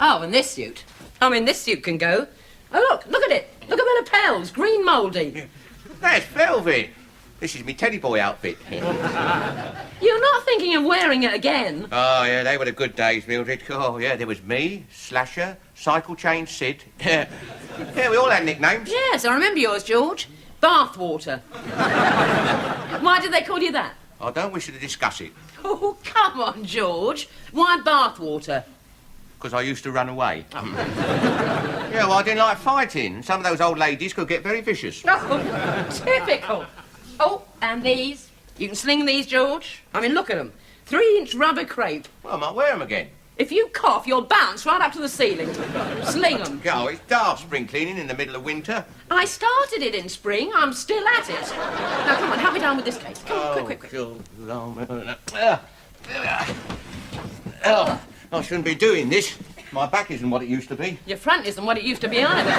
Oh, and this suit. I mean, this suit can go. Oh, look at it. Look at the lapels, green mouldy. That's velvet. This is my teddy boy outfit. You're not thinking of wearing it again? Oh, yeah, they were the good days, Mildred. Oh, yeah, there was me, Slasher, Cycle Chain Sid. Yeah, we all had nicknames. Yes, I remember yours, George. Bathwater. Why did they call you that? I don't wish to discuss it. Oh, come on, George. Why bathwater? Because I used to run away. Oh. Yeah, well, I didn't like fighting. Some of those old ladies could get very vicious. Oh, typical. Oh, and these. You can sling these, George. I mean, look at them. 3-inch rubber crepe. Well, I might wear them again. If you cough, you'll bounce right up to the ceiling. Sling them. Oh, it's daft spring cleaning in the middle of winter. I started it in spring. I'm still at it. Now, come on, help me down with this case. Come on, quick. Oh, I shouldn't be doing this. My back isn't what it used to be. Your front isn't what it used to be either.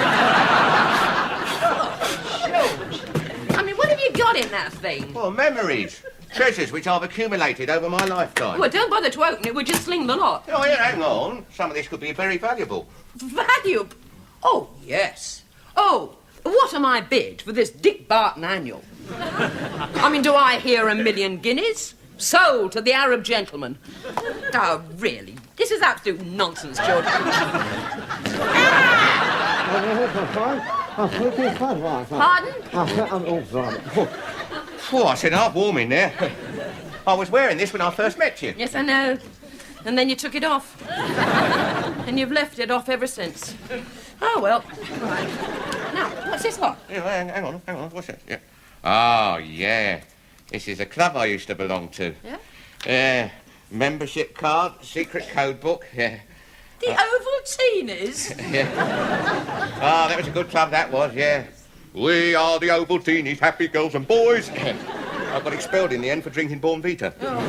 I mean, what have you got in that thing? Well, memories. Treasures which I've accumulated over my lifetime. Well, don't bother to open it. We'll just sling the lot. Oh, yeah, hang on. Some of this could be very valuable. Valuable? Oh, yes. Oh, what am I bid for this Dick Barton annual? I mean, do I hear $1 million guineas? Sold to the Arab gentleman. Oh, really? This is absolute nonsense, George. Pardon? Oh, I said half warm in there. I was wearing this when I first met you. Yes, I know. And then you took it off. And you've left it off ever since. Oh, well. Right. Now, what's this lot? Yeah, hang on. What's that? Yeah. Oh, yeah. This is a club I used to belong to. Yeah? Membership card, secret code book, yeah. The Ovaltinis? Yeah. Ah, that was a good club, that was, yeah. We are the Ovaltinis, happy girls and boys. I got expelled in the end for drinking Bournvita. Oh.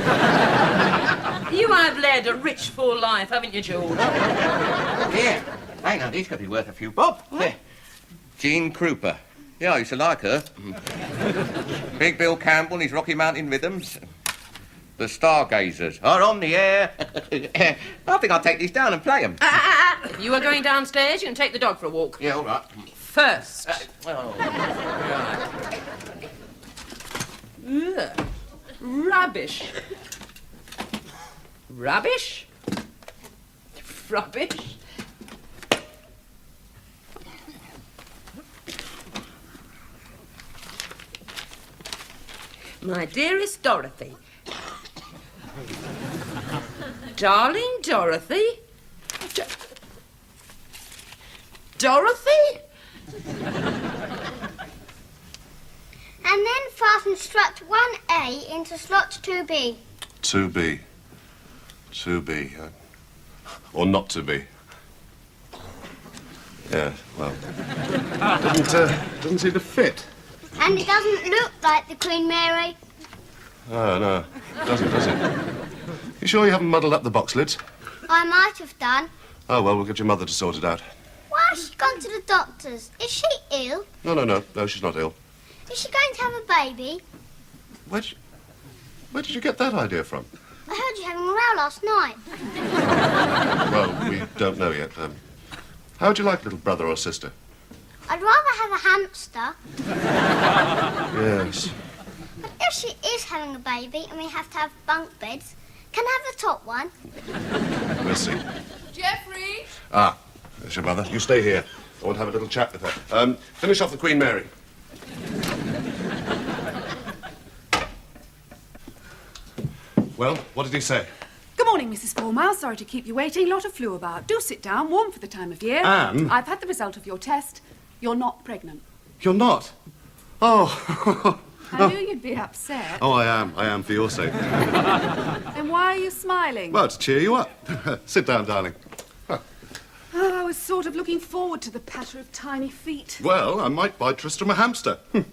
You have led a rich, full life, haven't you, George? Yeah. Hey, now, these could be worth a few bob. Yeah. Jean Krupa. Yeah, I used to like her. Big Bill Campbell and his Rocky Mountain Rhythms. The Stargazers are on the air. I think I'll take these down and play them. If you are going downstairs, you can take the dog for a walk. Yeah, all right. First. Right. Ugh. Rubbish. Rubbish? Rubbish? My dearest Dorothy. Darling Dorothy? Dorothy? And then fasten strut 1A into slot 2B. 2B. 2B. Or not to be. Yeah, well. Doesn't seem to fit. And it doesn't look like the Queen Mary. Oh, no. Doesn't, does it? You sure you haven't muddled up the box lids? I might have done. Oh, well, we'll get your mother to sort it out. Why has she gone to the doctor's? Is she ill? No, she's not ill. Is she going to have a baby? Where did you get that idea from? I heard you having a row last night. Well, we don't know yet. How would you like little brother or sister? I'd rather have a hamster. Yes. But if she is having a baby and we have to have bunk beds, can I have the top one? We'll see. Geoffrey? Ah, there's your mother. You stay here. I want to have a little chat with her. Finish off the Queen Mary. Well, what did he say? Good morning, Mrs. Fourmile. Sorry to keep you waiting. Lot of flu about. Do sit down. Warm for the time of year. Anne? I've had the result of your test. You're not pregnant. You're not? Oh. I knew you'd be upset. Oh, I am, for your sake. Then why are you smiling? Well, to cheer you up. Sit down, darling. Oh, I was sort of looking forward to the patter of tiny feet. Well, I might buy Tristram a hamster. No,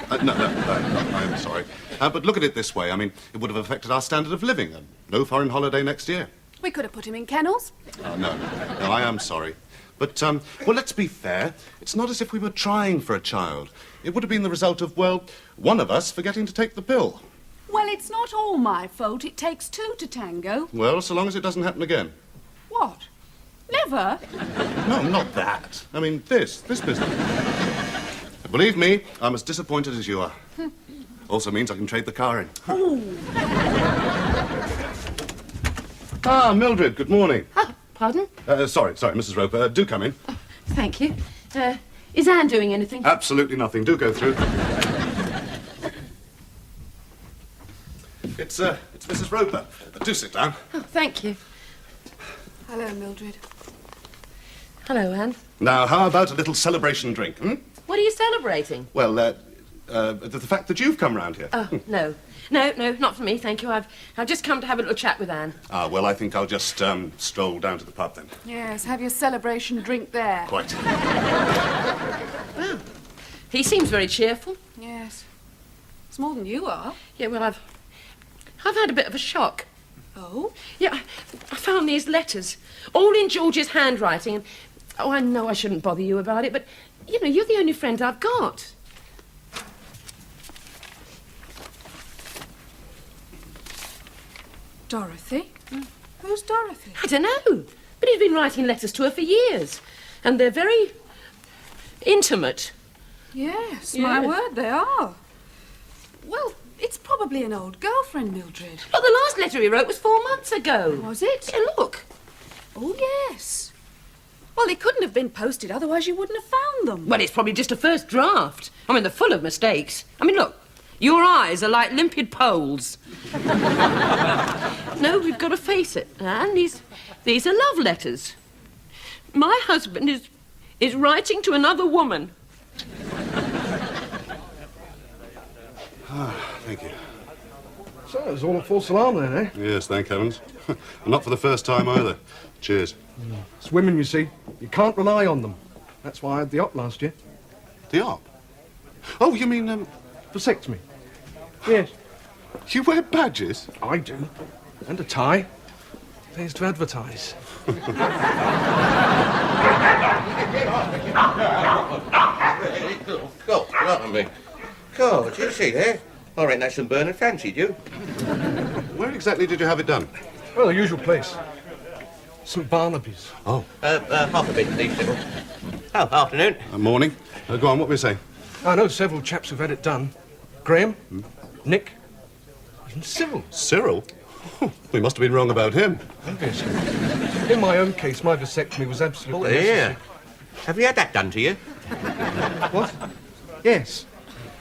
I'm sorry. But look at it this way. I mean, it would have affected our standard of living. No foreign holiday next year. We could have put him in kennels. No, I am sorry. But, well, let's be fair. It's not as if we were trying for a child. It would have been the result of, well, one of us forgetting to take the pill. Well, it's not all my fault. It takes two to tango. Well, so long as it doesn't happen again. What? Never? No, not that. I mean, this business. Believe me, I'm as disappointed as you are. Also means I can trade the car in. Oh. Ah, Mildred, good morning. Oh, pardon? Sorry, Mrs. Roper. Do come in. Thank you. Is Anne doing anything? Absolutely nothing. Do go through. It's Mrs. Roper. Do sit down. Oh, thank you. Hello, Mildred. Hello, Anne. Now, how about a little celebration drink, hmm? What are you celebrating? Well, the fact that you've come round here. Oh, no. No, not for me, thank you. I've just come to have a little chat with Anne. Ah, well, I think I'll just stroll down to the pub then. Yes, have your celebration drink there. Quite. Well, he seems very cheerful. Yes. It's more than you are. Yeah, well, I've had a bit of a shock. Oh? Yeah, I found these letters, all in George's handwriting, and... Oh, I know I shouldn't bother you about it, but, you know, you're the only friend I've got. Dorothy? Who's Dorothy? I don't know, but he's been writing letters to her for years, and they're very intimate. Yes, Yeah. my word, they are. Well, it's probably an old girlfriend, Mildred. Look, the last letter he wrote was 4 months ago. Was it? Yeah, look. Oh, yes. Well, they couldn't have been posted, otherwise you wouldn't have found them. Well, it's probably just a first draft. I mean, they're full of mistakes. I mean, look, your eyes are like limpid poles. No, we've got to face it, Anne. These are love letters. My husband is writing to another woman. Thank you. So, it was all a false alarm then, eh? Yes, thank heavens. And not for the first time either. Cheers. It's women, you see. You can't rely on them. That's why I had the op last year. The op? Oh, you mean, Vasectomy. Yes, you wear badges? I do. And a tie. Pays to advertise. God, blimey. God, did you see there? I reckon that's some Bernard fancied you. Where exactly did you have it done? Well, the usual place. St Barnaby's. Oh. Half a bit, please, Sybil. Oh, afternoon. Morning. Go on, what were you saying? I know several chaps who've had it done. Graham, Nick, even Cyril. Cyril? Oh, we must have been wrong about him. Obviously. In my own case, my vasectomy was absolutely Yeah. Have you had that done to you? necessary. What? Yes.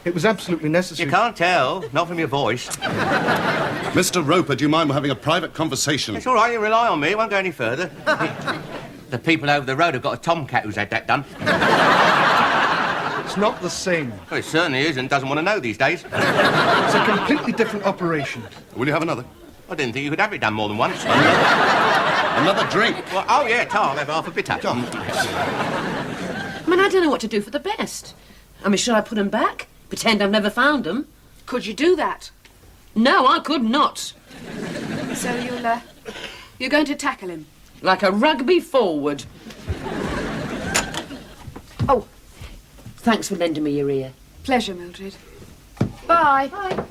It was absolutely necessary. You can't tell, not from your voice. Mr. Roper, do you mind having a private conversation? It's all right, you rely on me, it won't go any further. The people over the road have got a tomcat who's had that done. It's not the same. Well, it certainly isn't, doesn't want to know these days. It's a completely different operation. Will you have another? I didn't think you could have it done more than once. Another drink? Well, oh, yeah, I'll have half a bitter. I mean, I don't know what to do for the best. I mean, should I put them back? Pretend I've never found them? Could you do that? No, I could not. So you're going to tackle him? Like a rugby forward. Oh, thanks for lending me your ear. Pleasure, Mildred. Bye. Bye.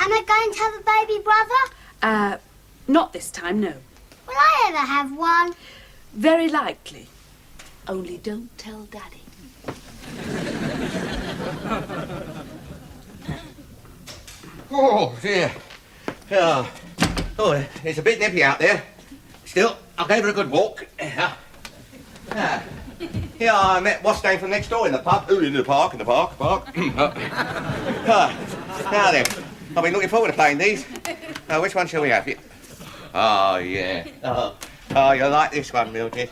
Am I going to have a baby brother? Not this time, no. Will I ever have one? Very likely. Only don't tell Daddy. Oh, dear. Oh, it's a bit nippy out there. Still, I gave her a good walk. Yeah, I met what's name from next door in the pub. Oh, in the park. Now then, I've been looking forward to playing these. Which one shall we have? Oh, yeah. Oh, you'll like this one, Mildred.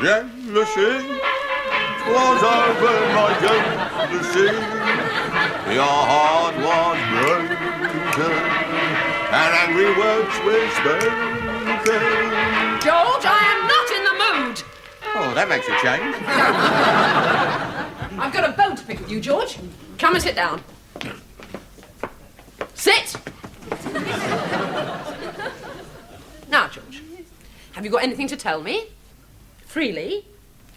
Jealousy was over my jealousy. Your heart was broken, and angry words were spoken. George, I am not in the mood. Oh, that makes a change. I've got a bone to pick with you, George. Come and sit down. Sit! Now, George, have you got anything to tell me? Freely,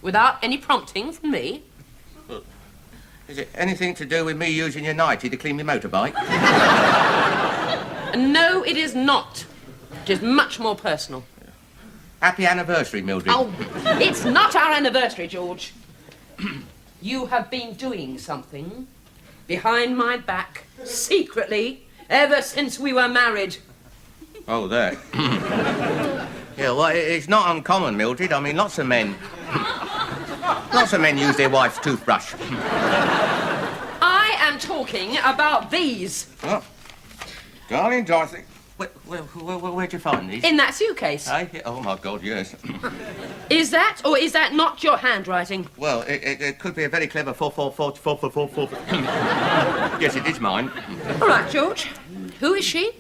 without any prompting from me? Is it anything to do with me using your nightie to clean my motorbike? No, it is not. It is much more personal. Happy anniversary, Mildred. Oh, it's not our anniversary, George. You have been doing something behind my back, secretly, ever since we were married. Oh, that. Yeah, well, it's not uncommon, Mildred. I mean, lots of men use their wife's toothbrush. I am talking about these. Oh. Darling Dorothy, where'd you find these? In that suitcase. Eh? Oh, my God, yes. Is that, or is that not your handwriting? Well, it could be a very clever 4. Yes, it is mine. All right, George. Who is she?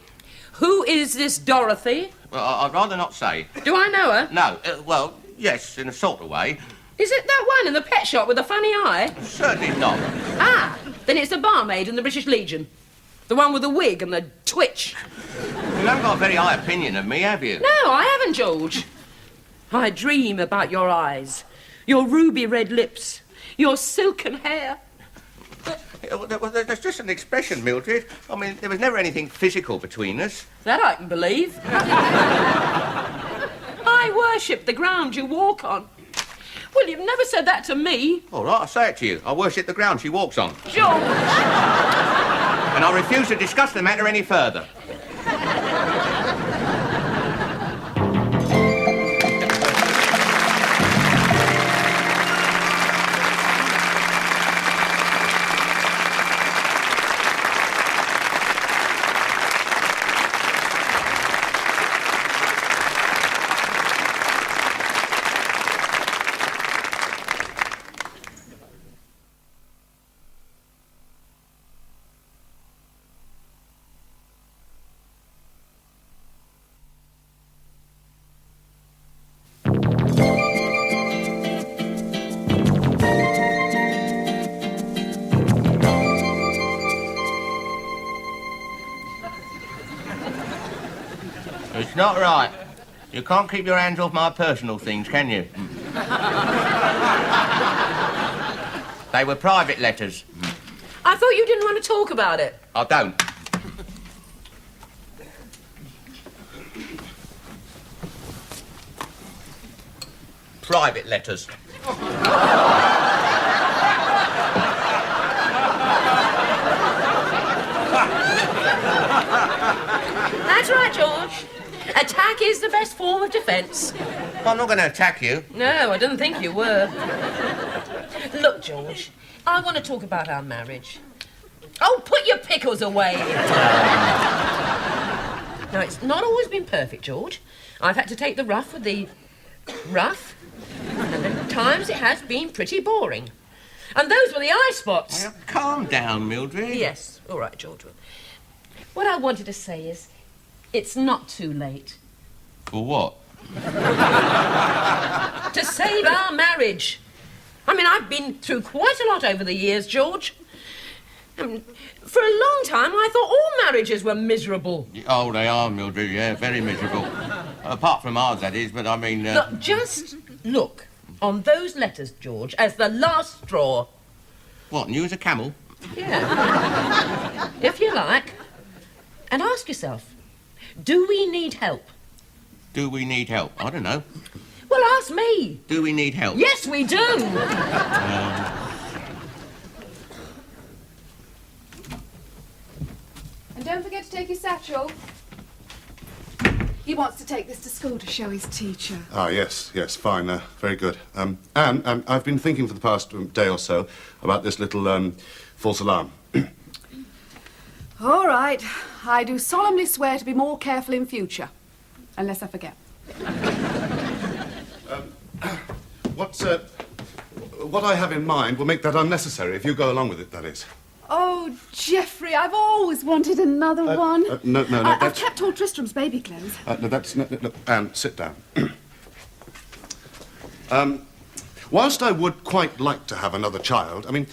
Who is this Dorothy? Well, I'd rather not say. Do I know her? No, well, yes, in a sort of way. Is it that one in the pet shop with the funny eye? Certainly not. Ah, then it's the barmaid in the British Legion. The one with the wig and the twitch. You haven't got a very high opinion of me, have you? No, I haven't, George. I dream about your eyes, your ruby red lips, your silken hair. Well, that's just an expression, Mildred. I mean, there was never anything physical between us. That I can believe. I worship the ground you walk on. Well, you've never said that to me. All right, I'll say it to you. I worship the ground she walks on. George! And I refuse to discuss the matter any further. It's not right. You can't keep your hands off my personal things, can you? They were private letters. I thought you didn't want to talk about it. I don't. Private letters. That's right, George. Attack is the best form of defence. I'm not going to attack you. No, I didn't think you were. Look, George, I want to talk about our marriage. Oh, put your pickles away. Now, it's not always been perfect, George. I've had to take the rough with the rough, and at times it has been pretty boring. And those were the eye spots. Well, calm down, Mildred. Yes, all right, George. What I wanted to say is, it's not too late. For what? To save our marriage. I mean, I've been through quite a lot over the years, George. For a long time, I thought all marriages were miserable. Oh, they are, Mildred, yeah, very miserable. Apart from ours, that is, but I mean... Look, just look on those letters, George, as the last straw. What, new as a camel? Yeah. If you like. And ask yourself, do we need help? Do we need help? I don't know. Well, ask me. Do we need help? Yes, we do. And don't forget to take your satchel. He wants to take this to school to show his teacher. Ah, yes, fine, very good. Anne, I've been thinking for the past day or so about this little false alarm. All right. I do solemnly swear to be more careful in future. Unless I forget. What I have in mind will make that unnecessary if you go along with it, that is. Oh, Geoffrey, I've always wanted another one. No, I've kept all Tristram's baby clothes. No, Anne, sit down. Whilst I would quite like to have another child, I mean,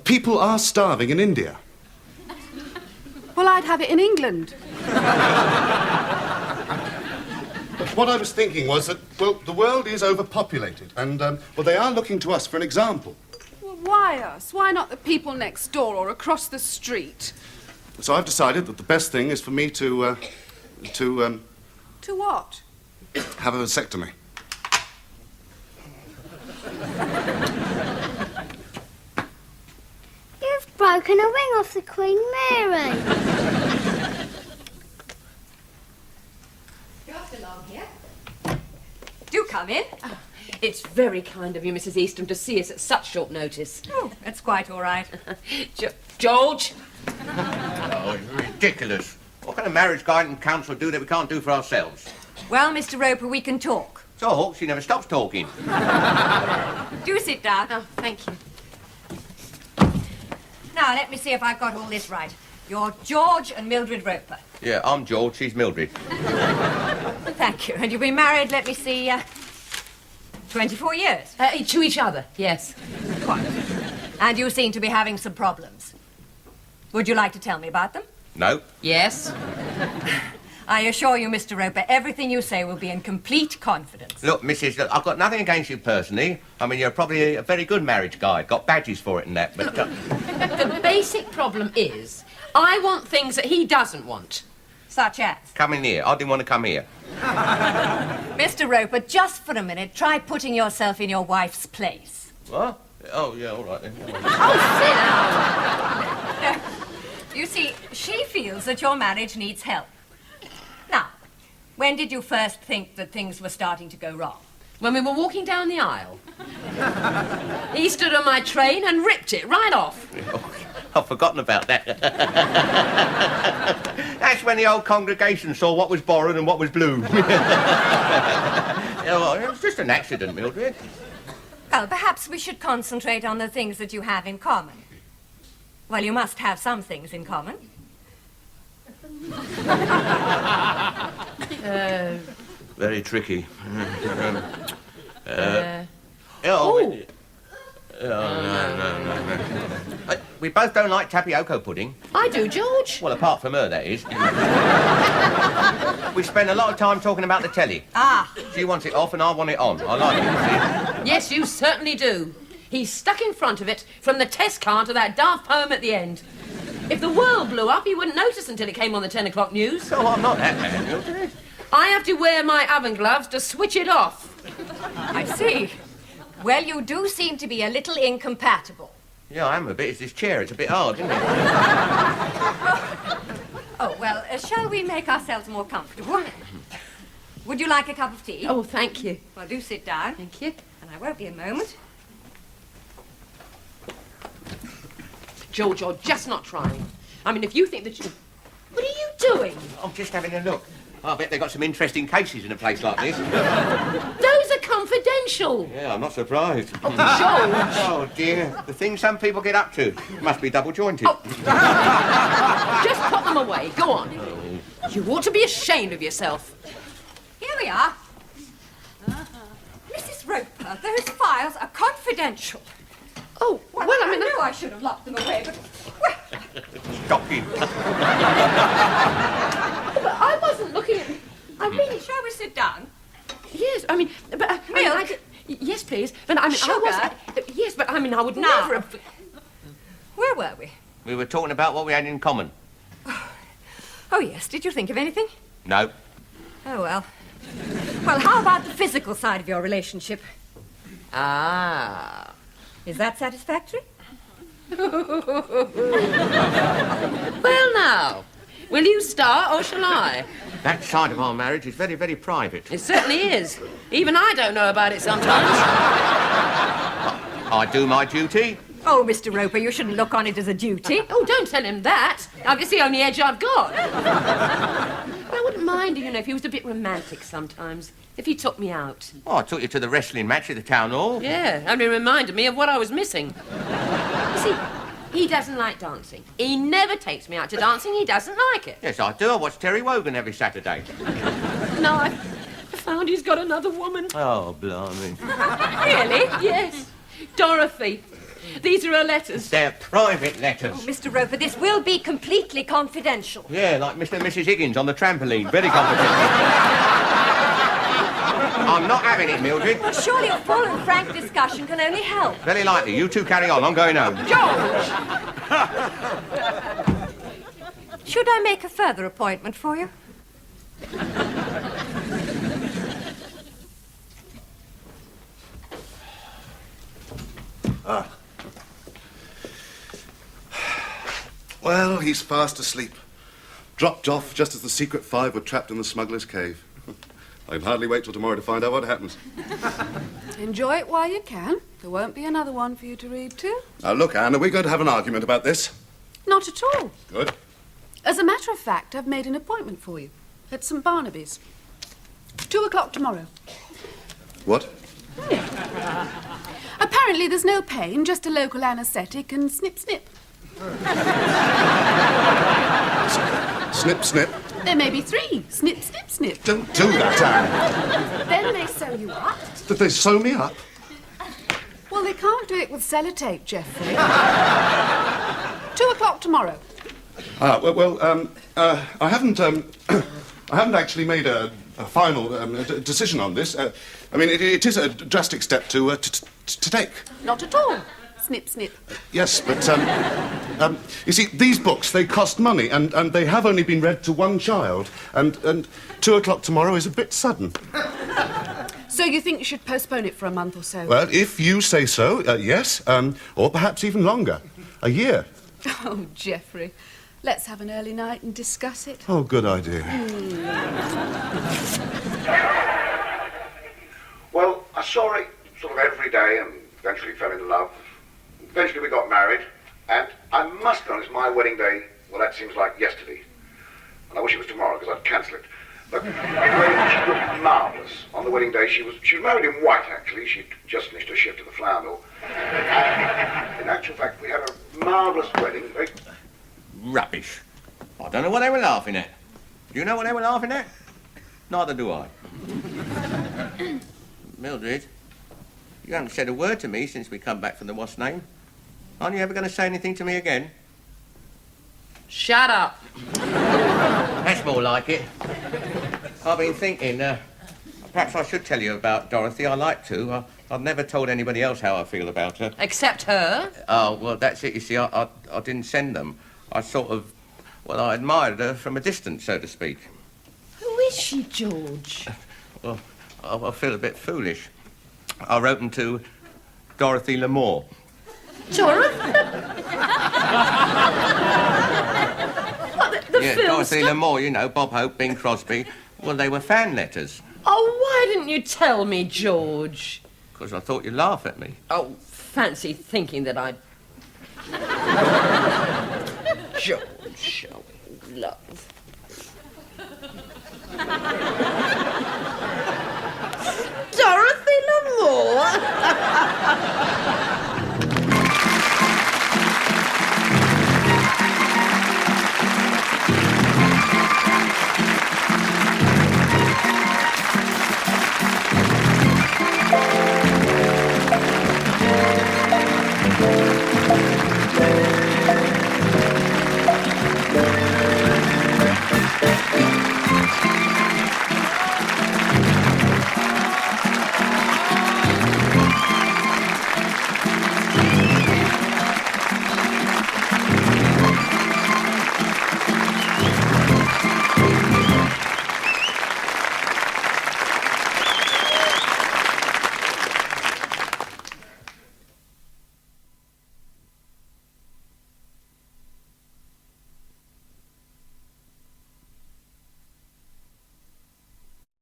people are starving in India. Well, I'd have it in England. But what I was thinking was that, well, the world is overpopulated, and, well, they are looking to us for an example. Well, Well, why us? Why not the people next door or across the street? So I've decided that the best thing is for me to To what? have a vasectomy. You've broken a ring off the Queen Mary. Dr. Long here. Do come in. It's very kind of you, Mrs. Eastham, to see us at such short notice. Oh, that's quite all right. George? Oh, it's ridiculous. What can a marriage guide and counsellor do that we can't do for ourselves? Well, Mr. Roper, we can talk. Talk? She never stops talking. Do sit down. Oh, thank you. Now, let me see if I've got all this right. You're George and Mildred Roper. Yeah, I'm George, she's Mildred. Thank you. And you've been married, let me see, 24 years. To each other, yes. Quite. And you seem to be having some problems. Would you like to tell me about them? No. Yes? I assure you, Mr. Roper, everything you say will be in complete confidence. Look, Mrs. I've got nothing against you personally. I mean, you're probably a very good marriage guide. Got badges for it and that, but... The basic problem is, I want things that he doesn't want. Such as? Come in here. I didn't want to come here. Mr. Roper, just for a minute, try putting yourself in your wife's place. What? Oh, yeah, all right then. Oh, sit down. You see, she feels that your marriage needs help. Now, when did you first think that things were starting to go wrong? When we were walking down the aisle. He stood on my train and ripped it right off. Oh, I've forgotten about that. That's when the old congregation saw what was borrowed and what was blue. Yeah, well, it was just an accident, Mildred. Well, perhaps we should concentrate on the things that you have in common. Well, you must have some things in common. Very tricky. No. We both don't like tapioca pudding. I do, George. Well, apart from her, that is. We spend a lot of time talking about the telly. Ah. She wants it off and I want it on. I like it, you see. Yes, you certainly do. He's stuck in front of it from the test card to that daft poem at the end. If the world blew up, he wouldn't notice until it came on the 10 o'clock news. Oh, I'm not that bad, Mildred. I have to wear my oven gloves to switch it off. I see. Well, you do seem to be a little incompatible. Yeah, I am a bit. It's this chair. It's a bit hard, isn't it? Oh, well, shall we make ourselves more comfortable? Would you like a cup of tea? Oh, thank you. Well, do sit down. Thank you. And I won't be a moment. George, you're just not trying. I mean, if you think that you... What are you doing? I'm just having a look. I bet they've got some interesting cases in a place like this. Those are confidential. Yeah, I'm not surprised. Oh, George. Oh, dear. The things some people get up to must be double-jointed. Oh. Just put them away. Go on. You ought to be ashamed of yourself. Here we are. Mrs. Roper, those files are confidential. Oh, Well, well, I knew I should have locked them away, but... Well, Shocking. But I wasn't looking at... I really... shall we sit down? Yes, I mean... But, Milk? Yes, please. But, I mean, Sugar? I was... yes, but, I mean, I would Now. never have... Where were we? We were talking about what we had in common. Oh, yes. Did you think of anything? No. Oh, well. Well, how about the physical side of your relationship? Ah... Is that satisfactory? Well, now, will you start or shall I? That side of our marriage is very, very private. It certainly is. Even I don't know about it sometimes. I do my duty. Oh, Mr. Roper, you shouldn't look on it as a duty. Oh, don't tell him that. It's the only edge I've got. I wouldn't mind, you know, if he was a bit romantic sometimes. If he took me out. Oh, I took you to the wrestling match at the town hall. Yeah, only reminded me of what I was missing. You see, he doesn't like dancing. He never takes me out to dancing. He doesn't like it. Yes, I do. I watch Terry Wogan every Saturday. No, I found he's got another woman. Oh, blimey. Really? Yes. Dorothy. These are her letters. They're private letters. Oh, Mr. Roper, this will be completely confidential. Yeah, like Mr. and Mrs. Higgins on the trampoline. Very confidential. I'm not having it, Mildred. Well, surely a full and frank discussion can only help. Very likely. You two carry on. I'm going home. George! Should I make a further appointment for you? Well, he's fast asleep. Dropped off just as the secret five were trapped in the smuggler's cave. I can hardly wait till tomorrow to find out what happens. Enjoy it while you can. There won't be another one for you to read to. Now, look, Anne, are we going to have an argument about this? Not at all. Good. As a matter of fact, I've made an appointment for you at St. Barnaby's. 2 o'clock tomorrow. What? Apparently there's no pain, just a local anaesthetic and snip, snip. Snip, snip. There may be 3. Snip, snip, snip. Don't do that, Anne. Then they sew you up. Did they sew me up? Well, they can't do it with sellotape, Geoffrey. 2 o'clock tomorrow. I haven't, I haven't actually made a final decision on this. I mean, it is a drastic step to take. Not at all. Snip, snip. Yes, but, you see, these books, they cost money, and they have only been read to one child, and 2 o'clock tomorrow is a bit sudden. So you think you should postpone it for a month or so? Well, if you say so, yes, or perhaps even longer. A year. Oh, Geoffrey. Let's have an early night and discuss it. Oh, good idea. Well, I saw it sort of every day and eventually fell in love. Eventually we got married, and I must be honest, my wedding day, well, that seems like yesterday. And I wish it was tomorrow because I'd cancel it. But anyway, she looked marvellous. On the wedding day, she was married in white, actually. She'd just finished her shift at the flour mill. And in actual fact, we had a marvellous wedding. Rubbish. I don't know what they were laughing at. Do you know what they were laughing at? Neither do I. Mildred, you haven't said a word to me since we come back from the what's name. Aren't you ever going to say anything to me again? Shut up. That's more like it. I've been thinking, perhaps I should tell you about Dorothy. I like to. I've never told anybody else how I feel about her. Except her. Oh, well, that's it. You see, I didn't send them. I sort of, well, I admired her from a distance, so to speak. Who is she, George? Well, I feel a bit foolish. I wrote them to Dorothy Lamour. Dorothy? the Yeah, film Dorothy star? Lamour, you know, Bob Hope, Bing Crosby. Well, they were fan letters. Oh, why didn't you tell me, George? Because I thought you'd laugh at me. Oh, fancy thinking that I'd... George, oh, love. Dorothy Lamour?